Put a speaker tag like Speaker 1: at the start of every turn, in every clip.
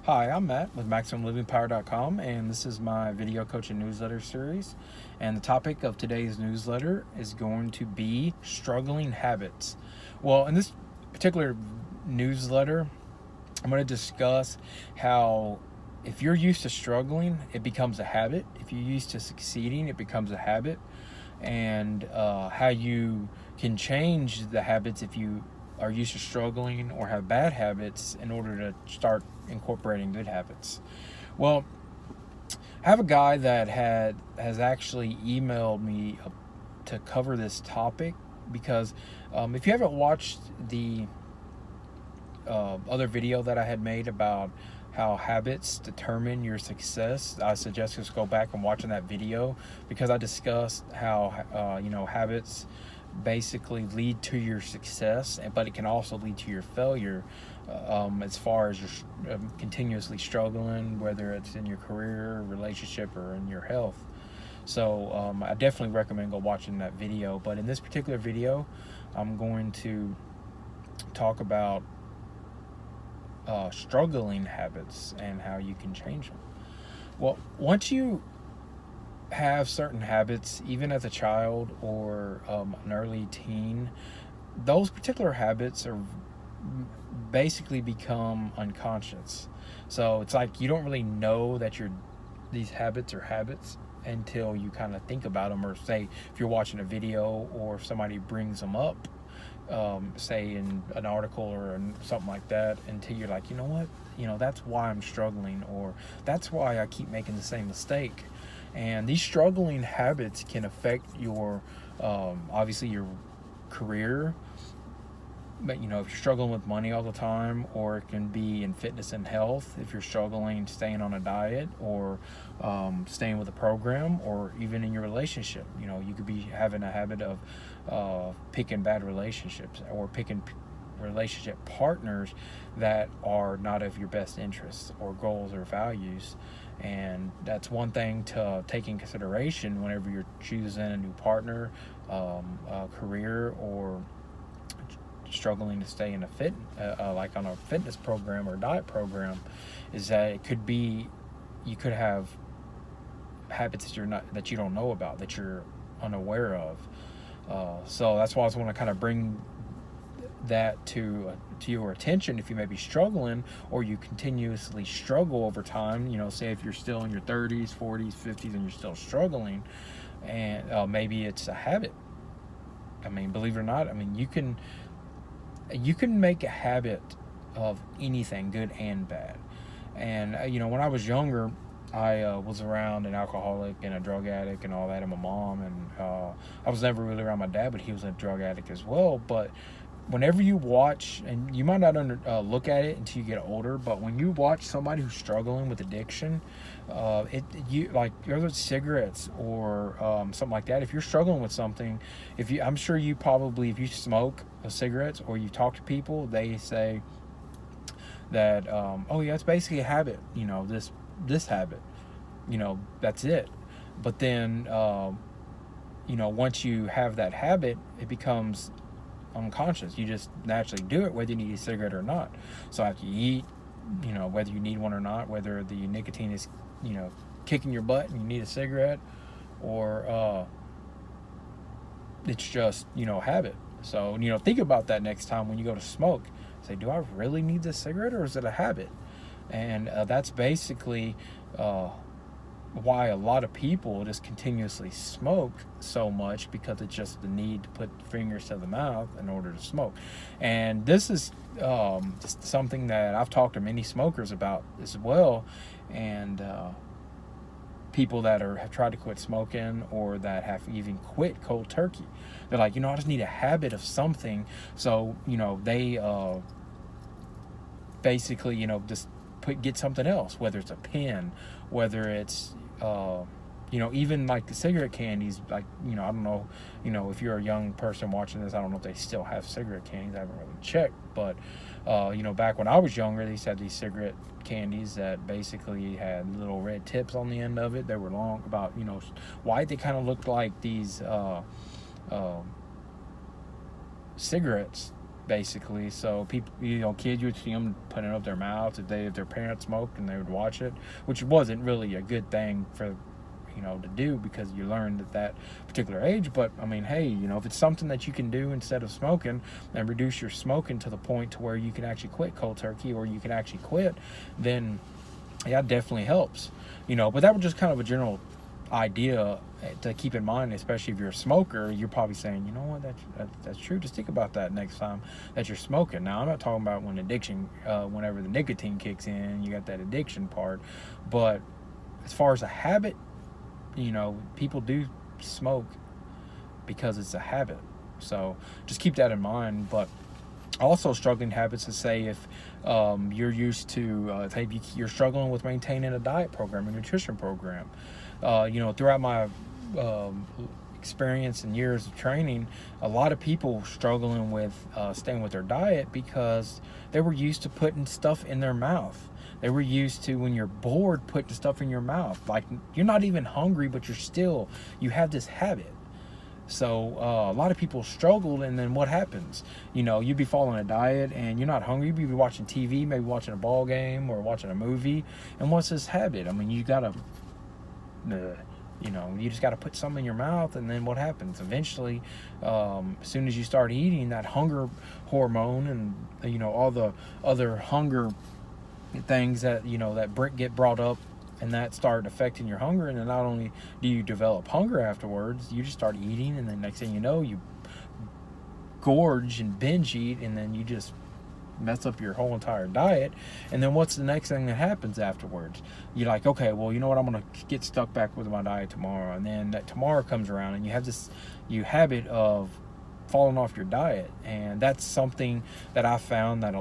Speaker 1: Hi, I'm Matt with MaximumLivingPower.com, and this is my video coaching newsletter series. And the topic of today's newsletter is going to be struggling habits. Well, in this particular newsletter, I'm going to discuss how if you're used to struggling, it becomes a habit. If you're used to succeeding, it becomes a habit. And how you can change the habits if you are used to struggling or have bad habits in order to start incorporating good habits. Well, I have a guy that has actually emailed me to cover this topic because if you haven't watched the other video that I had made about how habits determine your success, I suggest just go back and watching that video because I discussed how habits basically lead to your success, but it can also lead to your failure as far as you're continuously struggling, whether it's in your career, relationship, or in your health. So I definitely recommend go watching that video. But in this particular video, I'm going to talk about struggling habits and how you can change them. Well, once you have certain habits, even as a child or an early teen, those particular habits are basically become unconscious. So it's like you don't really know that these habits are habits until you kind of think about them, or say if you're watching a video or if somebody brings them up, say in an article or something like that, until you're like, you know what, that's why I'm struggling, or that's why I keep making the same mistake. And these struggling habits can affect your obviously your career, but if you're struggling with money all the time, or it can be in fitness and health if you're struggling staying on a diet, or staying with a program, or even in your relationship. You could be having a habit of picking bad relationships, or picking relationship partners that are not of your best interests or goals or values. And that's one thing to take in consideration whenever you're choosing a new partner, a career, or struggling to stay in a like on a fitness program or diet program, is that it could be, you could have habits that you don't know about, that you're unaware of. So that's why I just want to kind of bring that to your attention. If you may be struggling, or you continuously struggle over time, say if you're still in your 30s, 40s, 50s, and you're still struggling, and maybe it's a habit. Believe it or not, you can make a habit of anything, good and bad. And when I was younger, I was around an alcoholic and a drug addict and all that, and my mom, and I was never really around my dad, but he was a drug addict as well. But whenever you watch, and you might not look at it until you get older, but when you watch somebody who's struggling with addiction, you like, whether it's cigarettes or something like that. If you're struggling with something, I'm sure you probably, if you smoke cigarettes or you talk to people, they say that oh yeah, it's basically a habit. This habit, that's it. But then once you have that habit, it becomes unconscious. You just naturally do it whether you need a cigarette or not. So after you eat, whether you need one or not, whether the nicotine is kicking your butt and you need a cigarette, or it's just habit. So think about that next time when you go to smoke. Say, do I really need this cigarette, or is it a habit? And that's basically why a lot of people just continuously smoke so much, because it's just the need to put fingers to the mouth in order to smoke. And this is just something that I've talked to many smokers about as well, and people that have tried to quit smoking, or that have even quit cold turkey. They're like, I just need a habit of something. So they basically just get something else, whether it's a pen, whether it's even like the cigarette candies. Like, I don't know, if you're a young person watching this, I don't know if they still have cigarette candies. I haven't really checked, but back when I was younger, they used to have these cigarette candies that basically had little red tips on the end of it. They were long, about white. They kind of looked like these cigarettes, basically. So people, kids, you would see them putting it up their mouths if their parents smoked, and they would watch it, which wasn't really a good thing for to do, because you learned at that particular age. But I mean, hey, if it's something that you can do instead of smoking, and reduce your smoking to the point to where you can actually quit cold turkey, or you can actually quit, then yeah, it definitely helps. But that was just kind of a general idea to keep in mind, especially if you're a smoker. You're probably saying, you know what, that's true. Just think about that next time that you're smoking. Now, I'm not talking about whenever the nicotine kicks in, you got that addiction part. But as far as a habit, people do smoke because it's a habit. So just keep that in mind. But also, struggling habits is, say, if you're used to, you're struggling with maintaining a diet program, a nutrition program. Throughout my experience and years of training, a lot of people struggling with staying with their diet because they were used to putting stuff in their mouth. They were used to, when you're bored, putting stuff in your mouth. Like, you're not even hungry, but you have this habit. So a lot of people struggled, and then what happens? You'd be following a diet, and you're not hungry. You'd be watching TV, maybe watching a ball game or watching a movie. And what's this habit? I mean, you just got to put something in your mouth, and then what happens? Eventually, as soon as you start eating, that hunger hormone and all the other hunger things that get brought up, and that start affecting your hunger. And then not only do you develop hunger afterwards, you just start eating, and then next thing you know, you gorge and binge eat, and then you just mess up your whole entire diet. And then what's the next thing that happens afterwards? You're like, okay, well, you know what, I'm gonna get stuck back with my diet tomorrow. And then that tomorrow comes around, and you have this habit of falling off your diet. And that's something that I found that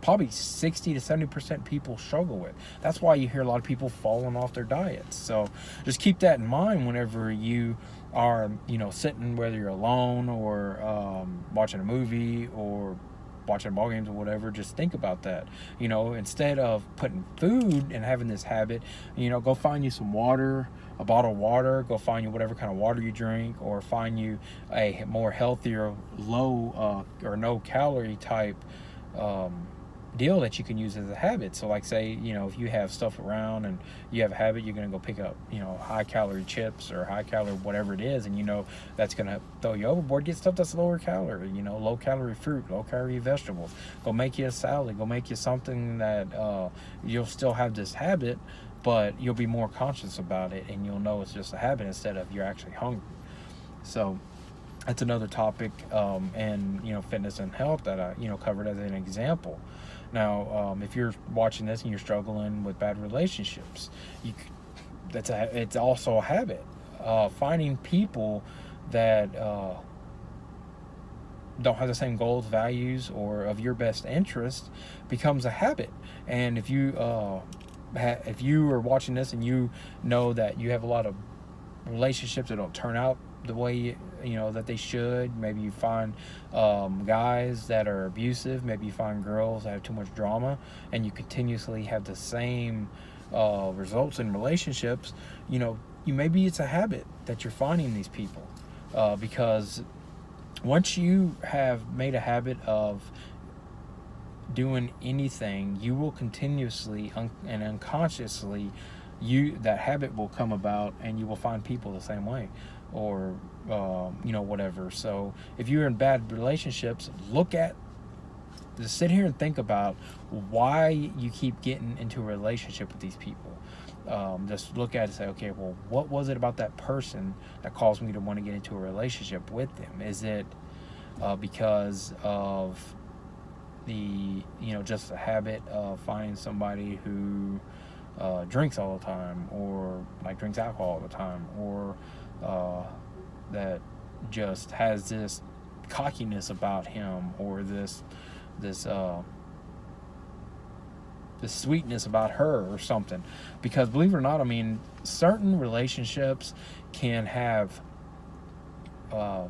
Speaker 1: probably 60 to 70% people struggle with. That's why you hear a lot of people falling off their diets. So just keep that in mind whenever you are, sitting, whether you're alone or watching a movie or watching ball games or whatever. Just think about that. Instead of putting food and having this habit, go find you some water, a bottle of water. Go find you whatever kind of water you drink, or find you a more healthier, low or no calorie type deal that you can use as a habit. So like, say, if you have stuff around and you have a habit, you're going to go pick up high calorie chips or high calorie whatever it is, and that's going to throw you overboard. Get stuff that's lower calorie, low calorie fruit, low calorie vegetables. Go make you a salad. Go make you something that you'll still have this habit, but you'll be more conscious about it, and you'll know it's just a habit instead of you're actually hungry. So that's another topic, and fitness and health that I covered as an example. Now, if you're watching this and you're struggling with bad relationships, it's also a habit. Finding people that don't have the same goals, values, or of your best interest becomes a habit. And if you are watching this and you know that you have a lot of relationships that don't turn out the way that they should. Maybe you find guys that are abusive. Maybe you find girls that have too much drama, and you continuously have the same results in relationships. Maybe it's a habit that you're finding these people, because once you have made a habit of doing anything, you will continuously and unconsciously, that habit will come about, and you will find people the same way, or whatever. So if you're in bad relationships, just sit here and think about why you keep getting into a relationship with these people. Just look at it and say, okay, well, what was it about that person that caused me to want to get into a relationship with them? Is it because of the just a habit of finding somebody who drinks all the time, or like drinks alcohol all the time, or that just has this cockiness about him, or this sweetness about her or something? Because believe it or not, I mean, certain relationships can have a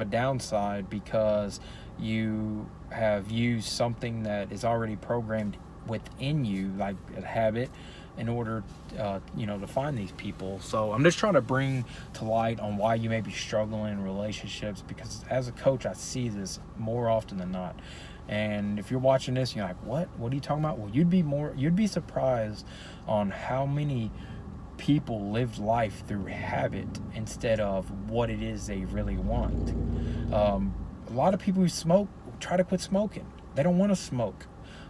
Speaker 1: downside, because you have used something that is already programmed within you, like a habit, in order to find these people. So I'm just trying to bring to light on why you may be struggling in relationships, because as a coach I see this more often than not. And if you're watching this, you're like, what are you talking about? Well, you'd be surprised on how many people live life through habit instead of what it is they really want. A lot of people who smoke try to quit smoking. They don't want to smoke,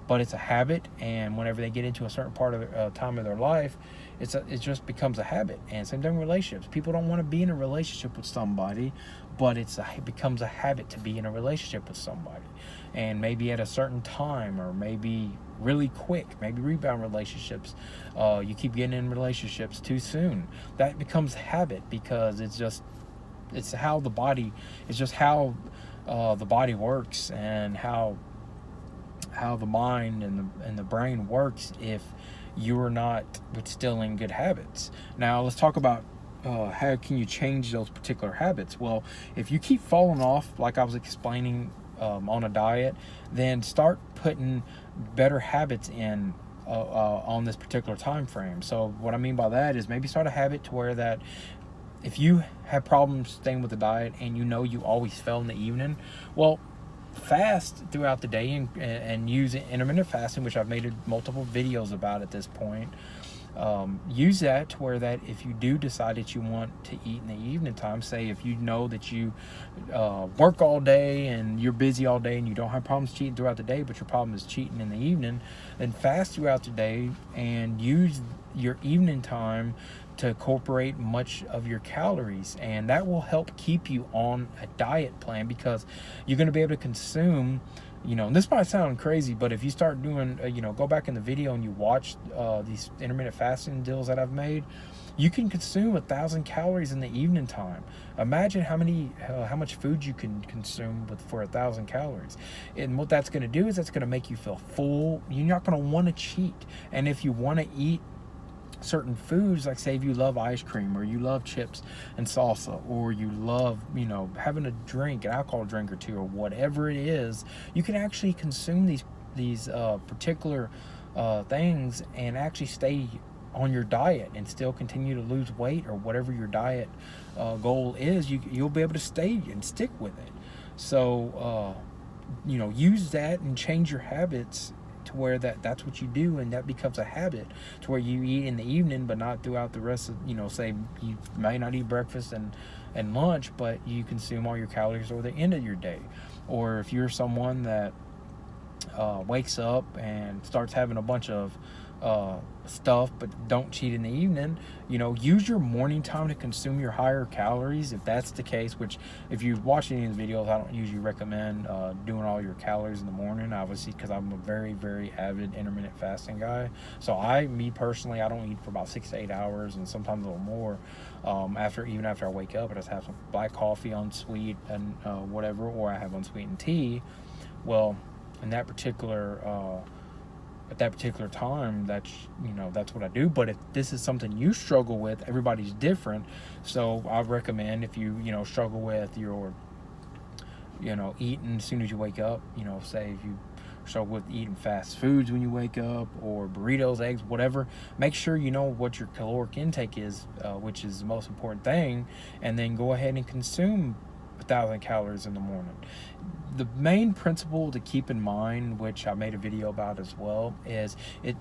Speaker 1: but it's a habit, and whenever they get into a certain part of the time of their life, it just becomes a habit. And same thing with relationships. People don't want to be in a relationship with somebody, but it becomes a habit to be in a relationship with somebody. And maybe at a certain time, or maybe really quick, maybe rebound relationships, you keep getting in relationships too soon. That becomes habit, because it's how the body works, and how the mind and the brain works if you're not instilling good habits. Now let's talk about how can you change those particular habits. Well, if you keep falling off, like I was explaining, on a diet, then start putting better habits in on this particular time frame. So what I mean by that is, maybe start a habit to where that if you have problems staying with the diet and you always fail in the evening, well, fast throughout the day and use intermittent fasting, which I've made multiple videos about at this point. Use that to where that if you do decide that you want to eat in the evening time, say if you know that you work all day and you're busy all day and you don't have problems cheating throughout the day, but your problem is cheating in the evening, then fast throughout the day and use your evening time to incorporate much of your calories, and that will help keep you on a diet plan, because you're going to be able to consume, and this might sound crazy, but if you start doing, go back in the video and you watch these intermittent fasting deals that I've made, you can consume 1,000 calories in the evening time. Imagine how much food you can consume for 1,000 calories. And what that's going to do is that's going to make you feel full. You're not going to want to cheat. And if you want to eat certain foods, like say if you love ice cream, or you love chips and salsa, or you love having a drink, an alcohol drink or two, or whatever it is, you can actually consume these particular things and actually stay on your diet and still continue to lose weight, or whatever your diet goal is. You'll be able to stay and stick with it. So use that and change your habits to where that's what you do, and that becomes a habit to where you eat in the evening, but not throughout the rest of, say you may not eat breakfast and lunch, but you consume all your calories over the end of your day. Or if you're someone that wakes up and starts having a bunch of stuff but don't cheat in the evening, use your morning time to consume your higher calories, if that's the case. Which, if you watch any of the videos, I don't usually recommend doing all your calories in the morning, obviously, because I'm a very, very avid intermittent fasting guy. So me personally, I don't eat for about 6 to 8 hours, and sometimes a little more, after I wake up. I just have some black coffee, unsweet, and whatever, or I have unsweetened tea. Well, in that particular at that particular time, that's what I do. But if this is something you struggle with, everybody's different. So I recommend, if you struggle with your eating as soon as you wake up, say if you struggle with eating fast foods when you wake up, or burritos, eggs, whatever, make sure you know what your caloric intake is, which is the most important thing, and then go ahead and consume 1,000 calories in the morning. The main principle to keep in mind, which I made a video about as well, is it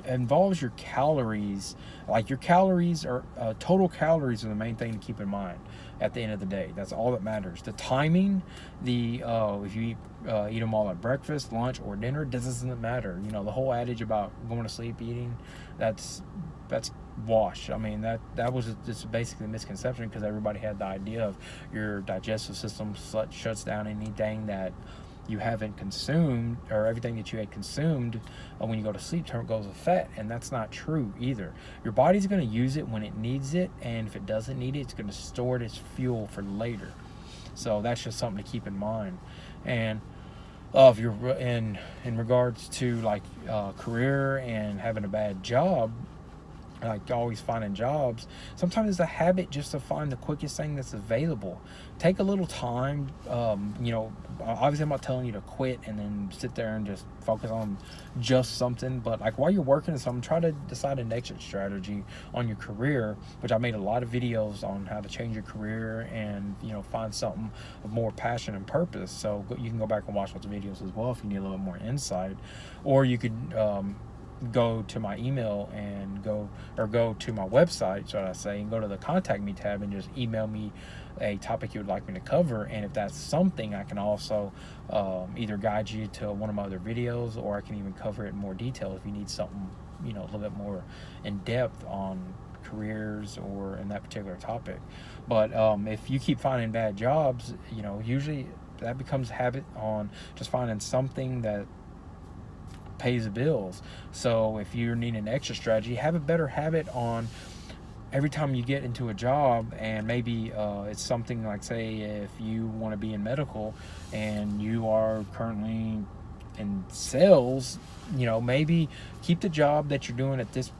Speaker 1: involves your calories. Like, your calories are total calories are the main thing to keep in mind at the end of the day. That's all that matters. The timing, if you eat them all at breakfast, lunch, or dinner, doesn't matter. The whole adage about going to sleep eating, that's wash. I mean, that was just basically a misconception, because everybody had the idea of your digestive system shuts down anything that you haven't consumed, or everything that you had consumed when you go to sleep goes to fat, and that's not true either. Your body's going to use it when it needs it, and if it doesn't need it, it's going to store it as fuel for later. So that's just something to keep in mind. And if you're in regards to career and having a bad job, like always finding jobs, sometimes it's a habit just to find the quickest thing that's available. Take a little time. Obviously I'm not telling you to quit and then sit there and just focus on just something, but like while you're working on something, try to decide an exit strategy on your career, which I made a lot of videos on how to change your career and find something of more passion and purpose. So you can go back and watch those videos as well if you need a little bit more insight. Or you could go to my email and go to my website, so I say, and go to the contact me tab and just email me a topic you would like me to cover. And if that's something, I can also either guide you to one of my other videos, or I can even cover it in more detail if you need something a little bit more in depth on careers or in that particular topic. But if you keep finding bad jobs, usually that becomes a habit on just finding something that pays the bills. So if you're needing an extra strategy, have a better habit on every time you get into a job, and maybe it's something like, say, if you want to be in medical and you are currently in sales, maybe keep the job that you're doing at this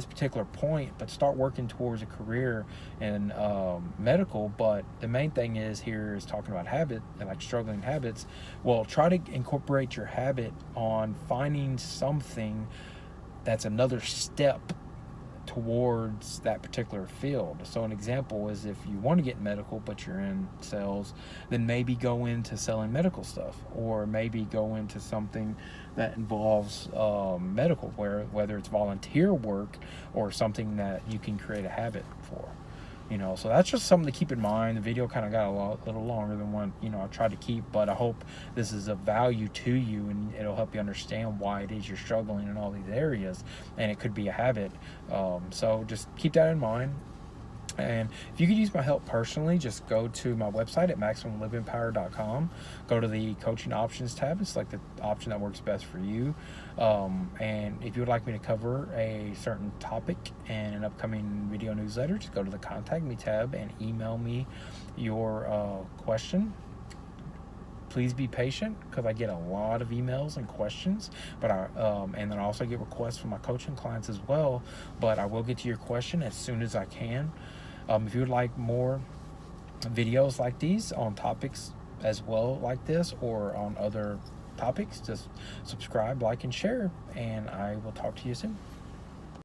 Speaker 1: particular point, but start working towards a career in medical. But the main thing is talking about habit and like struggling habits. Well, try to incorporate your habit on finding something that's another step towards that particular field. So an example is, if you want to get medical but you're in sales, then maybe go into selling medical stuff, or maybe go into something that involves medical, whether it's volunteer work or something that you can create a habit for. So that's just something to keep in mind. The video kind of got a little longer than what I tried to keep, but I hope this is of value to you, and it'll help you understand why it is you're struggling in all these areas, and it could be a habit. So just keep that in mind. And if you could use my help personally, just go to my website at MaximumLivingPower.com. Go to the coaching options tab and select the option that works best for you. And if you would like me to cover a certain topic in an upcoming video newsletter, just go to the contact me tab and email me your question. Please be patient, because I get a lot of emails and questions, but and then I also get requests from my coaching clients as well. But I will get to your question as soon as I can. If you would like more videos like these on topics as well like this, or on other topics, just subscribe, like, and share, and I will talk to you soon.